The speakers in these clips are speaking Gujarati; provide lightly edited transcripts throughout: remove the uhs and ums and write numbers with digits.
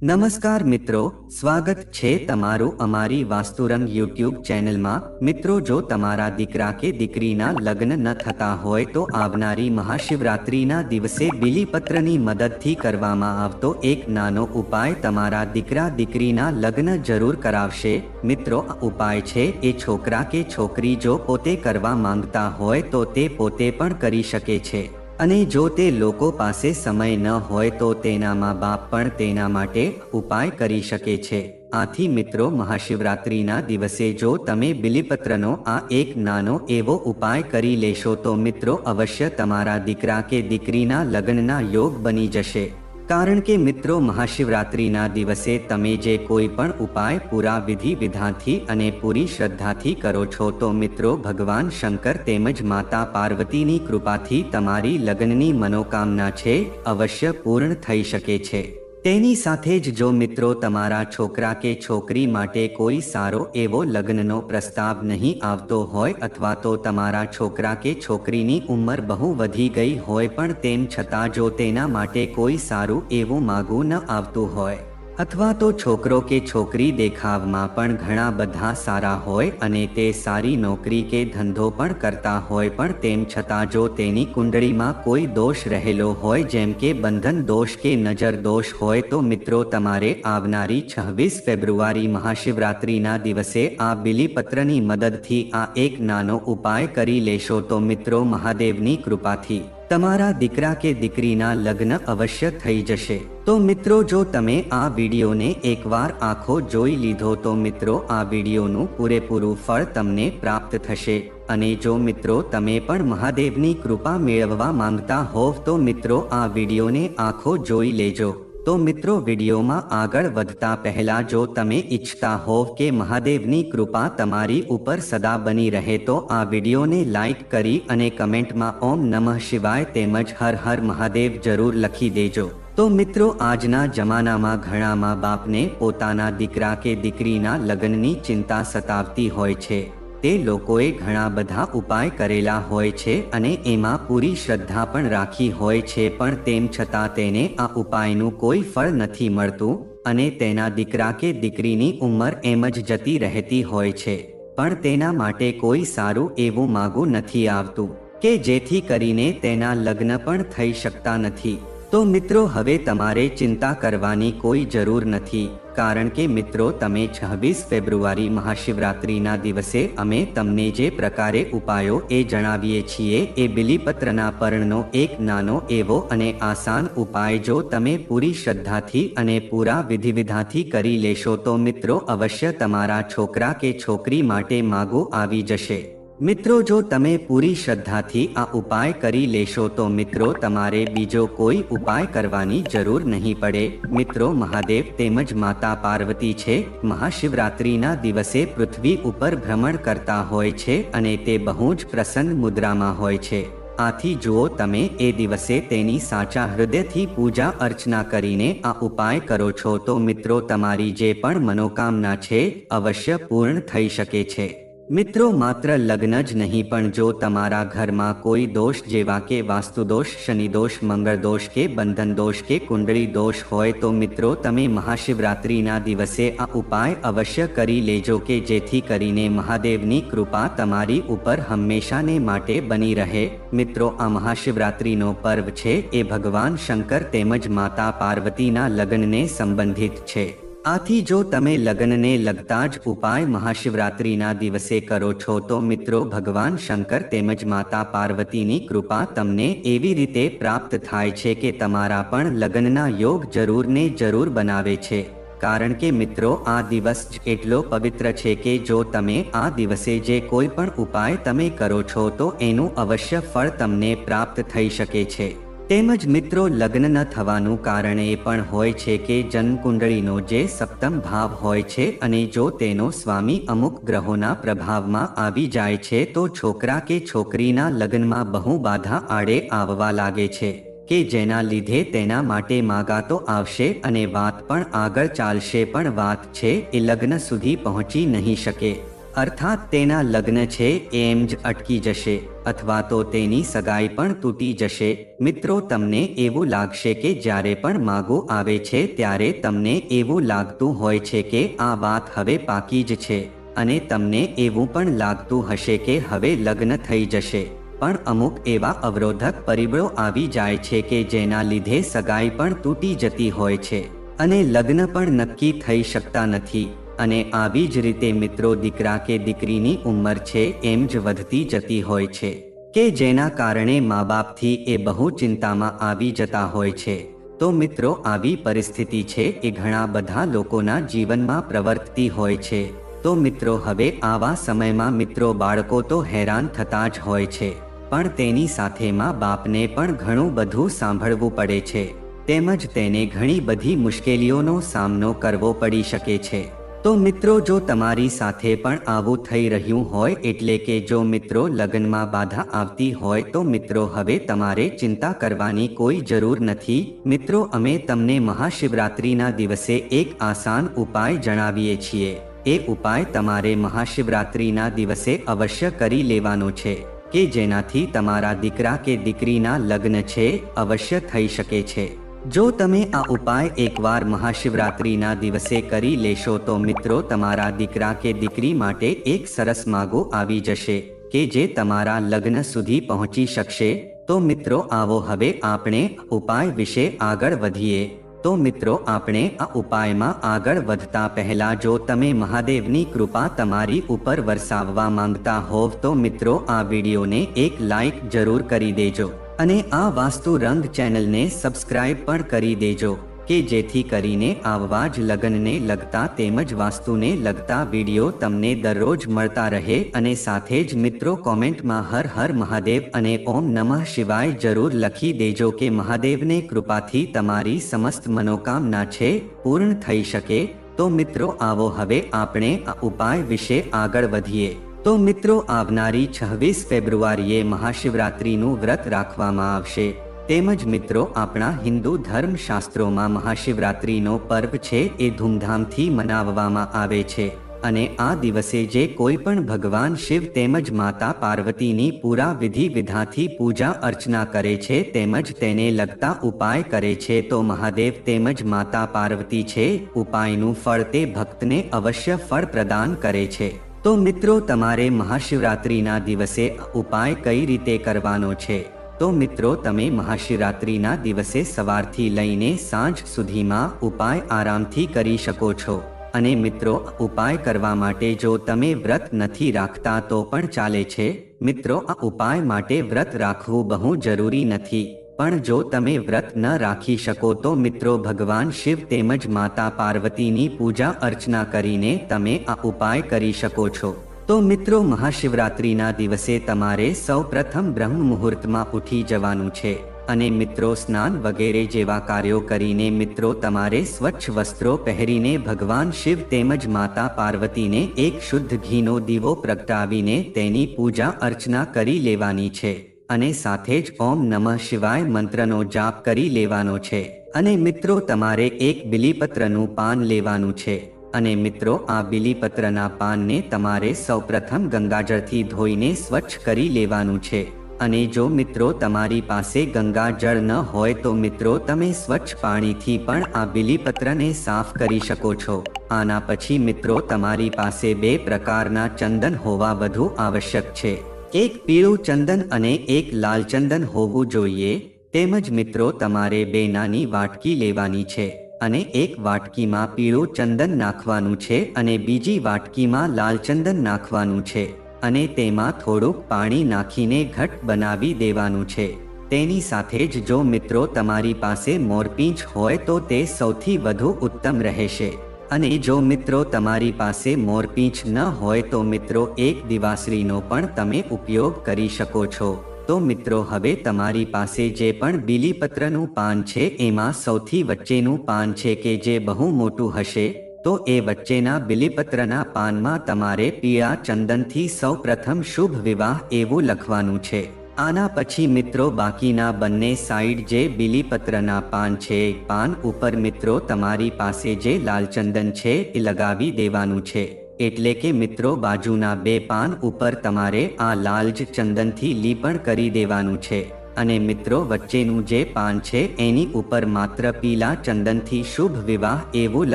નમસ્કાર મિત્રો, સ્વાગત છે તમારું અમારી વાસ્તુરંગ યુટ્યુબ ચેનલમાં। મિત્રો, જો તમારા દીકરા કે દીકરીના લગ્ન ન થતા હોય તો આવનારી મહાશિવરાત્રિના દિવસે બીલીપત્રની મદદથી કરવામાં આવતો એક નાનો ઉપાય તમારા દીકરા દીકરીના લગ્ન જરૂર કરાવશે। મિત્રો, આ ઉપાય છે એ છોકરા કે છોકરી જો પોતે કરવા માંગતા હોય તો તે પોતે પણ કરી શકે છે, અને જો તે લોકો પાસે સમય ન હોય તો તેના મા બાપ પણ તેના માટે ઉપાય કરી શકે છે। આથી મિત્રો, મહાશિવરાત્રિના દિવસે જો તમે બીલીપત્રનો આ એક નાનો એવો ઉપાય કરી લેશો તો મિત્રો અવશ્ય તમારા દીકરા કે દીકરીના લગ્નના યોગ બની જશે। કારણ કે મિત્રો, મહાશિવરાત્રિના દિવસે તમે જે કોઈ પણ ઉપાય પૂરા વિધિ વિધાનથી અને પૂરી શ્રદ્ધાથી કરો છો તો મિત્રો ભગવાન શંકર તેમજ માતા પાર્વતીની કૃપાથી તમારી લગ્નની મનોકામના છે અવશ્ય પૂર્ણ થઈ શકે છે। તેની સાથે જ જો મિત્રો તમારા છોકરા કે છોકરી માટે કોઈ સારો એવો લગ્નનો પ્રસ્તાવ નહીં આવતો હોય અથવા તો તમારા છોકરા કે છોકરીની ઉંમર બહુ વધી ગઈ હોય પણ તેમ છતાં જો તેના માટે કોઈ સારું એવું માગું ન આવતું હોય, અથવા તો છોકરો કે છોકરી દેખાવમાં પણ ઘણા બધા સારા હોય અને તે સારી નોકરી કે ધંધો પણ કરતા હોય પણ તેમ છતાં જો તેની કુંડળીમાં કોઈ દોષ રહેલો હોય જેમ કે બંધન દોષ કે નજર દોષ હોય તો મિત્રો તમારે આવનારી 26 ફેબ્રુઆરી મહાશિવરાત્રિના દિવસે આ બીલીપત્રની મદદથી આ એક નાનો ઉપાય કરી લેશો તો મિત્રો મહાદેવની કૃપાથી તમારા દીકરા કે દીકરીના લગ્ન અવશ્ય થઈ જશે। તો મિત્રો, જો તમે આ વિડીયોને એકવાર આખો જોઈ લીધો તો મિત્રો આ વિડીયોનું પૂરેપૂરું ફળ તમને પ્રાપ્ત થશે। અને જો મિત્રો તમે પણ મહાદેવની કૃપા મેળવવા માંગતા હોવ તો મિત્રો આ વિડીયોને આખો જોઈ લેજો। તો મિત્રો, વિડીયોમાં આગળ વધતા પહેલા જો તમે ઈચ્છતા હોવ કે મહાદેવની કૃપા તમારી ઉપર સદા બની રહે તો આ વિડીયોને લાઈક કરી અને કમેન્ટમાં ઓમ નમઃ શિવાય તેમજ હર હર મહાદેવ જરૂર લખી દેજો। તો મિત્રો, આજના જમાનામાં ઘણા મા બાપને પોતાના દીકરા કે દીકરીના લગ્નની ચિંતા સતાવતી હોય છે। તે લોકોએ ઘણા બધા ઉપાય કરેલા હોય છે અને એમાં પૂરી શ્રદ્ધા પણ રાખી હોય છે પણ તેમ છતાં તેને આ ઉપાયનું કોઈ ફળ નથી મળતું અને તેના દીકરા કે દીકરીની ઉંમર એમ જ જતી રહેતી હોય છે પણ તેના માટે કોઈ સારું એવું માગું નથી આવતું કે જેથી કરીને તેના લગ્ન પણ થઈ શકતા નથી। તો મિત્રો, હવે તમારે ચિંતા કરવાની કોઈ જરૂર નથી કારણ કે મિત્રો તમે 26 ફેબ્રુઆરી મહાશિવરાત્રિના દિવસે અમે તમને જે પ્રકારે ઉપાયો એ જણાવીએ છીએ એ બીલીપત્રના પર્ણનો એક નાનો એવો અને આસાન ઉપાય જો તમે પૂરી શ્રદ્ધાથી અને પૂરા વિધિવિધાનથી કરી લેશો તો મિત્રો અવશ્ય તમારા છોકરા કે છોકરી માટે માગું આવી જશે। મિત્રો, જો તમે પૂરી શ્રદ્ધાથી આ ઉપાય કરી લેશો તો મિત્રો તમારે બીજો કોઈ ઉપાય કરવાની જરૂર નહીં પડે। મિત્રો, મહાદેવ તેમજ માતા પાર્વતી છે મહાશિવરાત્રિના દિવસે પૃથ્વી ઉપર ભ્રમણ કરતા હોય છે અને તે બહુ જ પ્રસન્ન મુદ્રામાં હોય છે। આથી જુઓ, તમે એ દિવસે તેની સાચા હૃદયથી પૂજા અર્ચના કરીને આ ઉપાય કરો છો તો મિત્રો તમારી જે પણ મનોકામના છે અવશ્ય પૂર્ણ થઈ શકે છે। મિત્રો, માત્ર લગ્ન જ નહીં પણ જો તમારા ઘરમાં કોઈ દોષ જેવા કે વાસ્તુદોષ, શનિદોષ, મંગળદોષ કે બંધન દોષ કે કુંડળી દોષ હોય તો મિત્રો તમે મહાશિવરાત્રિના દિવસે આ ઉપાય અવશ્ય કરી લેજો કે જેથી કરીને મહાદેવની કૃપા તમારી ઉપર હંમેશાને માટે બની રહે। મિત્રો, આ મહાશિવરાત્રિનો પર્વ છે એ ભગવાન શંકર તેમજ માતા પાર્વતીના લગ્નને સંબંધિત છે। આથી જો તમે લગ્નને લગતા જ ઉપાય મહાશિવરાત્રિના દિવસે કરો છો તો મિત્રો ભગવાન શંકર તેમજ માતા પાર્વતીની કૃપા તમને એવી રીતે પ્રાપ્ત થાય છે કે તમારા પણ લગ્નના યોગ જરૂર ને જરૂર બનાવે છે। કારણ કે મિત્રો આ દિવસ જ એટલો પવિત્ર છે કે જો તમે આ દિવસે જે કોઈ પણ ઉપાય તમે કરો છો તો એનું અવશ્ય ફળ તમને પ્રાપ્ત થઈ શકે છે। તેમજ મિત્રો, લગ્ન ન થવાનું કારણ એ પણ હોય છે કે જન્મકુંડળીનો જે સપ્તમ ભાવ હોય છે અને જો તેનો સ્વામી અમુક ગ્રહોના પ્રભાવમાં આવી જાય છે તો છોકરા કે છોકરીના લગ્નમાં બહુ બાધા આડે આવવા લાગે છે કે જેના લીધે તેના માટે માગાતો આવશે અને વાત પણ આગળ ચાલશે પણ વાત છે એ લગ્ન સુધી પહોંચી નહીં શકે। અર્થાત તેના લગ્ન છે એમ જ અટકી જશે અથવા તો તેની સગાઈ પણ તૂટી જશે. મિત્રો, તમને એવું લાગશે કે જ્યારે પણ માગો આવે છે ત્યારે તમને એવું લાગતું હોય છે કે આ વાત હવે પાકી જ છે અને તમને એવું પણ લાગતું હશે કે હવે લગ્ન થઈ જશે. પણ અમુક એવા અવરોધક પરિબળો આવી જાય છે કે જેના લીધે સગાઈ પણ તૂટી જતી હોય છે અને લગ્ન પણ નક્કી થઈ શકતા નથી. અને આવી જ રીતે મિત્રો, દીકરા કે દીકરીની ઉંમર છે એમ જ વધતી જતી હોય છે કે જેના કારણે મા બાપથી એ બહુ ચિંતામાં આવી જતા હોય છે. તો મિત્રો, આવી પરિસ્થિતિ છે એ ઘણા બધા લોકોના જીવનમાં પ્રવર્તતી હોય છે. તો મિત્રો, હવે આવા સમયમાં મિત્રો બાળકો તો હેરાન થતા જ હોય છે, પણ તેની સાથે મા બાપને પણ ઘણું બધું સાંભળવું પડે છે તેમજ તેને ઘણી બધી મુશ્કેલીઓનો સામનો કરવો પડી શકે છે. તો મિત્રો, જો તમારી સાથે પણ આવું થઈ રહ્યું હોય, એટલે કે જો મિત્રો લગ્નમાં બાધા આવતી હોય, તો મિત્રો હવે તમારે ચિંતા કરવાની કોઈ જરૂર નથી. મિત્રો, અમે તમને મહાશિવરાત્રિના દિવસે એક આસાન ઉપાય જણાવીએ છીએ. એ ઉપાય તમારે મહાશિવરાત્રિના દિવસે અવશ્ય કરી લેવાનો છે કે જેનાથી તમારા દીકરા કે દીકરીના લગ્ન છે અવશ્ય થઈ શકે છે. જો તમે આ ઉપાય એકવાર મહાશિવરાત્રિના દિવસે કરી લેશો તો મિત્રો તમારા દીકરા કે દીકરી માટે એક સરસ માગો આવી જશે કે જે તમારા લગ્ન સુધી પહોંચી શકશે. તો મિત્રો, આવો હવે આપણે ઉપાય વિશે આગળ વધીએ. તો મિત્રો, આપણે આ ઉપાયમાં આગળ વધતા પહેલા જો તમે મહાદેવની કૃપા તમારી ઉપર વરસાવવા માંગતા હોવ તો મિત્રો આ વિડીયોને એક લાઈક જરૂર કરી દેજો અને આ વાસ્તુ રંગ ચેનલને સબસ્ક્રાઇબ પણ કરી દેજો કે જેથી કરીને આવા જ લગ્નને લગતા તેમજ વાસ્તુને લગતા વિડીયો તમને દરરોજ મળતા રહે. અને સાથે જ મિત્રો કોમેન્ટમાં હર હર મહાદેવ અને ઓમ નમઃ શિવાય જરૂર લખી દેજો કે મહાદેવને કૃપાથી તમારી સમસ્ત મનોકામના છે પૂર્ણ થઈ શકે. તો મિત્રો, આવો હવે આપણે આ ઉપાય વિશે આગળ વધીએ. તો મિત્રો, આવનારી 26 ફેબ્રુઆરીએ મહાશિવરાત્રિનું વ્રત રાખવામાં આવશે. તેમજ મિત્રો આપણા હિન્દુ ધર્મશાસ્ત્રોમાં મહાશિવરાત્રિનો પર્વ છે એ ધૂમધામથી મનાવવામાં આવે છે અને આ દિવસે જે કોઈ પણ ભગવાન શિવ તેમજ માતા પાર્વતીની પૂરા વિધિ વિધાથી પૂજા અર્ચના કરે છે તેમજ તેને લગતા ઉપાય કરે છે તો મહાદેવ તેમજ માતા પાર્વતી છે ઉપાયનું ફળ તે ભક્તને અવશ્ય ફળ પ્રદાન કરે છે. તો મિત્રો, તમારે મહાશિવરાત્રિના દિવસે ઉપાય કઈ રીતે કરવાનો છે? તો મિત્રો, તમે મહાશિવરાત્રિના દિવસે સવારથી લઈને સાંજ સુધીમાં ઉપાય આરામથી કરી શકો છો. અને મિત્રો, ઉપાય કરવા માટે જો તમે વ્રત નથી રાખતા તો પણ ચાલે છે. મિત્રો, આ ઉપાય માટે વ્રત રાખવું બહુ જરૂરી નથી, પણ જો તમે વ્રત ન રાખી શકો તો મિત્રો ભગવાન શિવ તેમજ માતા પાર્વતીની પૂજા અર્ચના કરીને તમે આ ઉપાય કરી શકો છો. તો મિત્રો, મહાશિવરાત્રિના દિવસે તમારે સૌપ્રથમ બ્રહ્મ મુહૂર્તમાં ઉઠી જવાનું છે અને મિત્રો સ્નાન વગેરે જેવા કાર્યો કરીને મિત્રો તમારે સ્વચ્છ વસ્ત્રો પહેરીને ભગવાન શિવ તેમજ માતા પાર્વતીને એક શુદ્ધ ઘીનો દીવો પ્રગટાવીને તેની પૂજા અર્ચના કરી લેવાની છે અને સાથે જ ઓમ નમઃ શિવાય મંત્રનો જાપ કરી લેવાનો છે. અને મિત્રો તમારે એક બિલીપત્રનું પાન લેવાનું છે અને મિત્રો આ બિલીપત્રના પાનને તમારે સૌપ્રથમ ગંગાજળથી ધોઈને સ્વચ્છ કરી લેવાનું છે. અને જો મિત્રો તમારી પાસે ગંગાજળ ન હોય તો મિત્રો તમે સ્વચ્છ પાણીથી પણ આ બિલીપત્રને સાફ કરી શકો છો. આના પછી મિત્રો તમારી પાસે 2 પ્રકારના ચંદન હોવા વધુ આવશ્યક છે. એક પીળું ચંદન અને એક લાલ ચંદન હોવું જોઈએ. તેમજ મિત્રો તમારે 2 નાની વાટકી લેવાની છે અને એક વાટકીમાં પીળું ચંદન નાખવાનું છે અને બીજી વાટકીમાં લાલ ચંદન નાખવાનું છે અને તેમાં થોડુંક પાણી નાખીને ઘટ બનાવી દેવાનું છે. તેની સાથે જ જો મિત્રો તમારી પાસે મોરપીંછ હોય તો તે સૌથી વધુ ઉત્તમ રહેશે અને જો મિત્રો તમારી પાસે મોરપીંછ ન હોય તો મિત્રો એક દિવાસળીનો પણ તમે ઉપયોગ કરી શકો છો. તો મિત્રો હવે તમારી પાસે જે પણ બીલીપત્રનું પાન છે એમાં સૌથી વચ્ચેનું પાન છે કે જે બહુ મોટું હશે તો એ વચ્ચેના બીલીપત્રના પાનમાં તમારે પીળા ચંદનથી સૌપ્રથમ શુભ વિવાહ એવું લખવાનું છે. આના પછી મિત્રો બાકીના બંને સાઈડ જે બીલીપત્રના પાન છે પાન ઉપર મિત્રો તમારી પાસે જે લાલ ચંદન છે એ લગાવી દેવાનું છે. એટલે કે મિત્રો બાજુના 2 પાન ઉપર તમારે આ લાલ જ ચંદનથી લીપણ કરી દેવાનું છે અને મિત્રો વચ્ચેનું જે પાન છે એની ઉપર માત્ર પીલા ચંદનથી શુભ વિવાહ એવું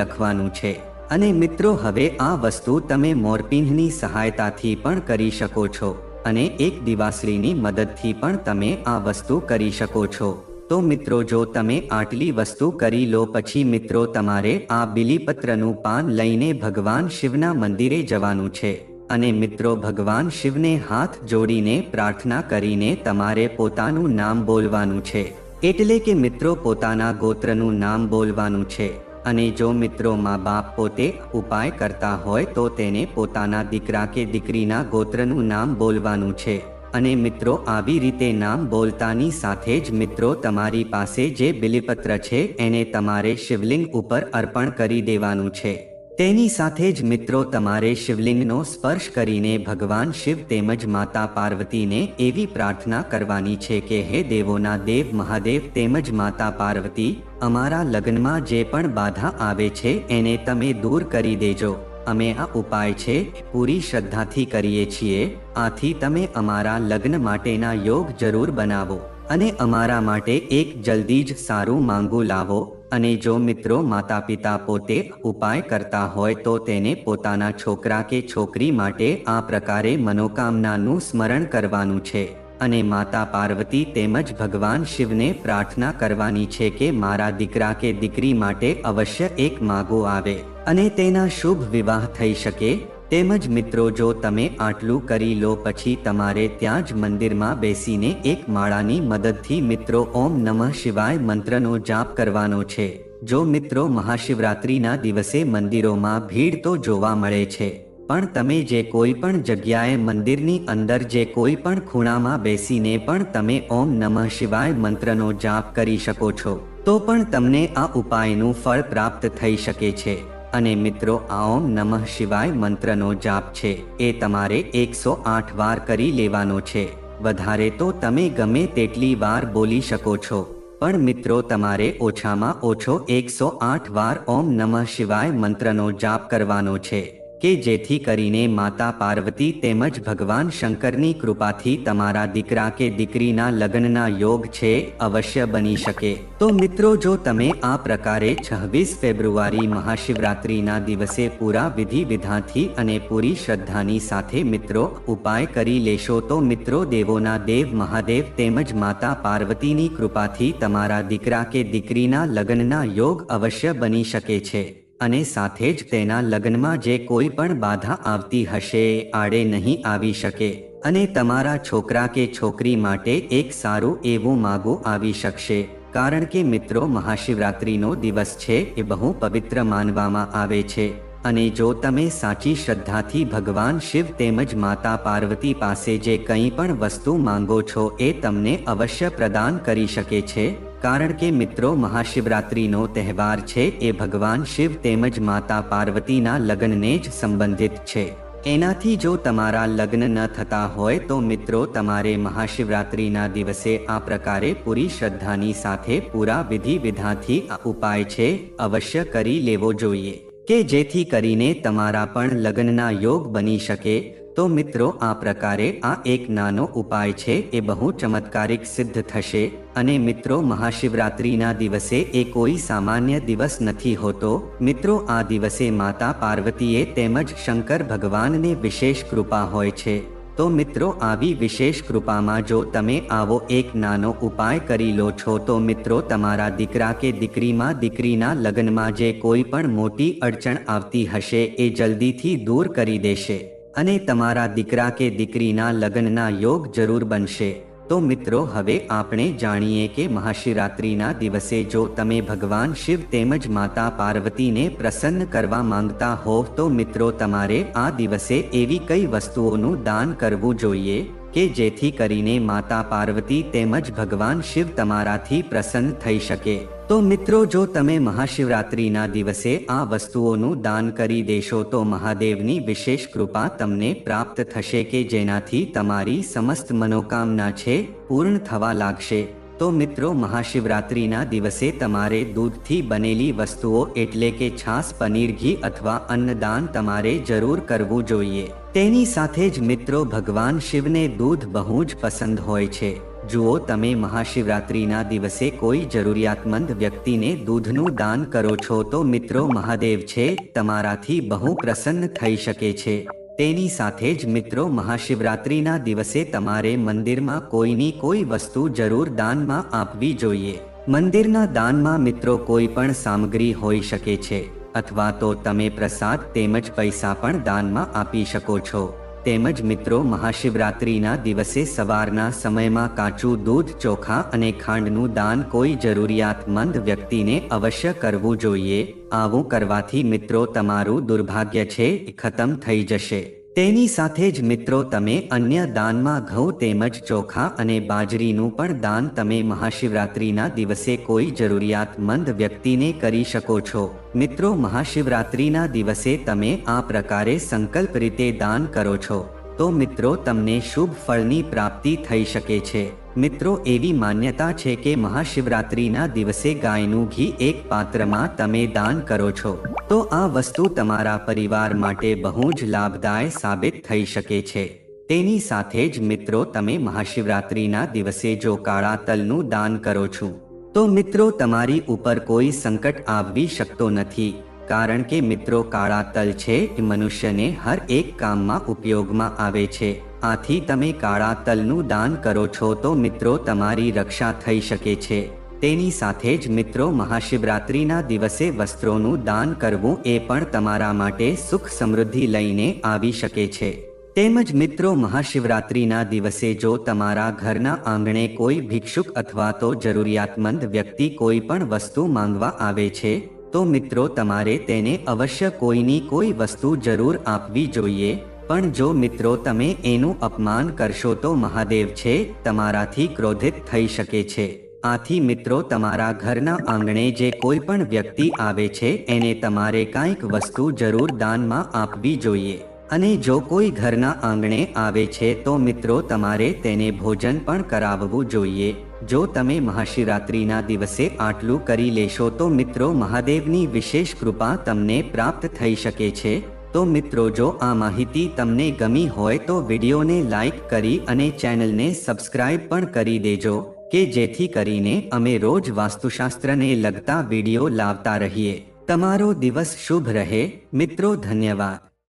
લખવાનું છે અને મિત્રો હવે આ વસ્તુ તમે મોરપીંછની સહાયતાથી પણ કરી શકો છો અને એક દિવાસળીની મદદથી પણ તમે આ વસ્તુ કરી શકો છો। તો મિત્રો જો તમે આટલી વસ્તુ કરી લો પછી મિત્રો તમારે આ બીલીપત્રનું પાન લઈને ભગવાન શિવના મંદિરે જવાનું છે અને મિત્રો ભગવાન શિવને હાથ જોડીને પ્રાર્થના કરીને તમારે પોતાનું નામ બોલવાનું છે એટલે કે મિત્રો પોતાના ગોત્રનું નામ બોલવાનું છે અને જો મિત્રો મા બાપ પોતે ઉપાય કરતા હોય તો તેને પોતાના દીકરા કે દીકરીના ગોત્રનું નામ બોલવાનું છે અને મિત્રો આવી રીતે નામ બોલતાની સાથે જ મિત્રો તમારી પાસે જે બીલીપત્ર છે એને તમારે શિવલિંગ ઉપર અર્પણ કરી દેવાનું છે। તેની સાથે જ મિત્રો તમારે શિવલિંગનો સ્પર્શ કરીને ભગવાન શિવ તેમજ માતા પાર્વતીને એવી પ્રાર્થના કરવાની છે કે હે દેવોના દેવ મહાદેવ તેમજ માતા પાર્વતી, અમારા લગ્નમાં જે પણ બાધા આવે છે એને તમે દૂર કરી દેજો। અમે આ ઉપાય છે પૂરી શ્રદ્ધાથી કરીએ છીએ, આથી તમે અમારા લગ્ન માટેના યોગ જરૂર બનાવો અને અમારા માટે એક જલ્દી જ સારું માંગુ લાવો। અને જો મિત્રો માતા પિતા પોતે ઉપાય કરતા હોય તો તેને પોતાના છોકરા કે છોકરી માટે આ પ્રકારે મનોકામનાનું સ્મરણ કરવાનું છે અને માતા પાર્વતી તેમજ ભગવાન શિવને પ્રાર્થના કરવાની છે કે મારા દીકરા કે દીકરી માટે અવશ્ય એક માગો આવે અને તેના શુભ વિવાહ થઈ શકે। તેમજ મિત્રો જો તમે આટલું કરી લો પછી તમારે ત્યાં જ મંદિરમાં બેસીને એક માળાની મદદથી મિત્રો ઓમ નમઃ શિવાય મંત્રનો જાપ કરવાનો છે। જો મિત્રો મહાશિવરાત્રિના દિવસે મંદિરોમાં ભીડ તો જોવા મળે છે, પણ તમે જે કોઈ પણ જગ્યાએ મંદિરની અંદર જે કોઈ પણ ખૂણામાં બેસીને પણ તમે ઓમ નમઃ શિવાય મંત્રનો જાપ કરી શકો છો તો પણ તમને આ ઉપાયનું ફળ પ્રાપ્ત થઈ શકે છે। અને મિત્રો આ ઓમ નમઃ શિવાય મંત્રનો જાપ છે એ તમારે 108 વાર કરી લેવાનો છે, વધારે તો તમે ગમે તેટલી વાર બોલી શકો છો, પણ મિત્રો તમારે ઓછામાં ઓછો 108 વાર ઓમ નમઃ શિવાય મંત્રનો જાપ કરવાનો છે કે જેથી કરીને માતા પાર્વતી તેમજ ભગવાન શંકરની કૃપાથી તમારા દીકરા કે દીકરીના લગ્નના યોગ છે અવશ્ય બની શકે। તો મિત્રો જો તમે આ પ્રકારે 26 ફેબ્રુઆરી મહાશિવરાત્રિના દિવસે પૂરા વિધિ વિધાનથી અને પૂરી શ્રદ્ધાની સાથે મિત્રો ઉપાય કરી લેશો તો મિત્રો દેવોના દેવ મહાદેવ તેમજ માતા પાર્વતીની કૃપાથી તમારા દીકરા કે દીકરીના લગ્નના યોગ અવશ્ય બની શકે છે અને સાથે જ તેના લગ્નમાં જે કોઈ પણ બાધા આવતી હશે એ આડે નહીં આવી શકે અને તમારા છોકરા કે છોકરી માટે એક સારું એવું માગું આવી શકશે। કારણ કે મિત્રો મહાશિવરાત્રિનો દિવસ છે એ બહુ પવિત્ર માનવામાં આવે છે અને જો તમે સાચી શ્રદ્ધાથી ભગવાન શિવ તેમજ માતા પાર્વતી પાસે જે કંઈ પણ વસ્તુ માંગો છો એ તમને અવશ્ય પ્રદાન કરી શકે છે। કારણ કે મિત્રો મહાશિવરાત્રિનો તહેવાર છે એ ભગવાન શિવ તેમજ માતા પાર્વતીના લગ્નને જ સંબંધિત છે। એનાથી જો તમારા લગ્ન ન થતા હોય તો મિત્રો તમારે મહાશિવરાત્રિના દિવસે આ પ્રકારે પૂરી શ્રદ્ધાની સાથે પૂરા વિધિ વિધાનથી આ ઉપાય છે અવશ્ય કરી લેવો જોઈએ કે જેથી કરીને તમારા પણ લગ્નના યોગ બની શકે। તો મિત્રો આ પ્રકારે આ એક નાનો ઉપાય છે એ બહુ ચમત્કારિક સિદ્ધ થશે અને મિત્રો મહાશિવરાત્રિના દિવસે એ કોઈ સામાન્ય દિવસ નથી હોતો। મિત્રો આ દિવસે માતા પાર્વતીએ તેમજ શંકર ભગવાનને વિશેષ કૃપા હોય છે। તો મિત્રો આવી વિશેષ કૃપામાં જો તમે આવો એક નાનો ઉપાય કરી લો છો તો મિત્રો તમારા દીકરા કે દીકરીના લગ્નમાં જે કોઈ પણ મોટી અડચણ આવતી હશે એ જલ્દીથી દૂર કરી દેશે અને તમારા દીકરા કે દીકરીના લગ્નના યોગ જરૂર બનશે। તો મિત્રો હવે આપણે જાણીએ કે મહાશિવરાત્રિના દિવસે જો તમે ભગવાન શિવ તેમજ માતા પાર્વતીને પ્રસન્ન કરવા માંગતા હો તો મિત્રો તમારે આ દિવસે એવી કઈ વસ્તુઓનું દાન કરવું જોઈએ કે જેથી કરીને માતા પાર્વતી તેમજ ભગવાન શિવ તમારાથી પ્રસન્ન થઈ શકે। તો મિત્રો જો તમે મહાશિવરાત્રિના દિવસે આ વસ્તુઓનું દાન કરી દેશો તો મહાદેવની વિશેષ કૃપા તમને પ્રાપ્ત થશે કે જેનાથી તમારી સમસ્ત મનોકામના છે પૂર્ણ થવા લાગશે। તો મિત્રો મહાશિવરાત્રિના દિવસે તમારે દૂધથી બનેલી વસ્તુઓ એટલે કે છાશ, પનીર, ઘી અથવા અન્નદાન તમારે જરૂર કરવું જોઈએ। તેની સાથે જ મિત્રો ભગવાન શિવને દૂધ બહુ જ પસંદ હોય છે। જુઓ, તમે મહાશિવરાત્રિના દિવસે કોઈ જરૂરિયાતમંદ વ્યક્તિને દૂધનું દાન કરો છો તો મિત્રો મહાદેવ છે તમારાથી બહુ પ્રસન્ન થઈ શકે છે। તેની સાથે જ મિત્રો મહાશિવરાત્રિના દિવસે તમારે મંદિરમાં કોઈની કોઈ વસ્તુ જરૂર દાનમાં આપવી જોઈએ। મંદિરના દાનમાં મિત્રો કોઈ પણ સામગ્રી હોઈ શકે છે અથવા તો તમે પ્રસાદ તેમજ પૈસા પણ દાનમાં આપી શકો છો। તેમજ મિત્રો મહાશિવરાત્રિના દિવસે સવારના સમયમાં કાચું દૂધ, ચોખા અને ખાંડનું દાન કોઈ જરૂરિયાતમંદ વ્યક્તિને અવશ્ય કરવું જોઈએ। આવું કરવાથી મિત્રો તમારું દુર્ભાગ્ય છે એ ખતમ થઈ જશે। તેની સાથે જ મિત્રો તમે અન્ય દાનમાં ઘઉં તેમજ ચોખા અને બાજરીનું પણ દાન તમે મહાશિવરાત્રિના દિવસે કોઈ જરૂરિયાતમંદ વ્યક્તિને કરી શકો છો। મિત્રો મહાશિવરાત્રિના દિવસે તમે આ પ્રકારે સંકલ્પ રીતે દાન કરો છો તો મિત્રો તમને શુભ ફળની પ્રાપ્તિ થઈ શકે છે। મિત્રો એવી માન્યતા છે કે મહાશિવરાત્રિના દિવસે ગાયનું ઘી એક પાત્રમાં તમે દાન કરો છો તો આ વસ્તુ તમારા પરિવાર માટે બહુ જ લાભદાયક સાબિત થઈ શકે છે। તેની સાથે જ મિત્રો તમે મહાશિવરાત્રિના દિવસે જો કાળા તલનું દાન કરો છો તો મિત્રો તમારી ઉપર કોઈ સંકટ આવવી શકતો નથી। કારણ કે મિત્રો કાળા તલ છે એ મનુષ્યને હર એક કામમાં ઉપયોગમાં આવે છે। આથી તમે કાળા તલનું દાન કરો છો તો મિત્રો તમારી રક્ષા થઈ શકે છે। તેની સાથે જ મિત્રો મહાશિવરાત્રિના દિવસે વસ્ત્રોનું દાન કરવું એ પણ તમારા માટે સુખ સમૃદ્ધિ લઈને આવી શકે છે। તેમજ મિત્રો મહાશિવરાત્રિના દિવસે જો તમારા ઘરના આંગણે કોઈ ભિક્ષુક અથવા તો જરૂરિયાતમંદ વ્યક્તિ કોઈ પણ વસ્તુ માંગવા આવે છે તો મિત્રો તમારે તેને અવશ્ય કોઈની કોઈ વસ્તુ જરૂર આપવી જોઈએ। પણ જો મિત્રો તમે એનું અપમાન કરશો તો મહાદેવ છે તમારાથી ક્રોધિત થઈ શકે છે। આથી મિત્રો તમારા ઘરના આંગણે જે કોઈ પણ વ્યક્તિ આવે છે એને તમારે કાંઈક વસ્તુ જરૂર દાનમાં આપવી જોઈએ। અને જો કોઈ ઘરના આંગણે આવે છે તો મિત્રો તમારે તેને ભોજન પણ કરાવવું જોઈએ। જો તમે મહાશિવરાત્રિના દિવસે આટલું કરી લેશો તો મિત્રો મહાદેવની વિશેષ કૃપા તમને પ્રાપ્ત થઈ શકે છે। તો મિત્રો જો આ માહિતી તમને ગમી હોય તો વિડીયોને લાઈક કરી અને ચેનલને સબસ્ક્રાઇબ પણ કરી દેજો કે જેથી કરીને અમે રોજ વાસ્તુશાસ્ત્રને લગતા વિડીયો લાવતા રહીએ। તમારો દિવસ શુભ રહે મિત્રો, ધન્યવાદ।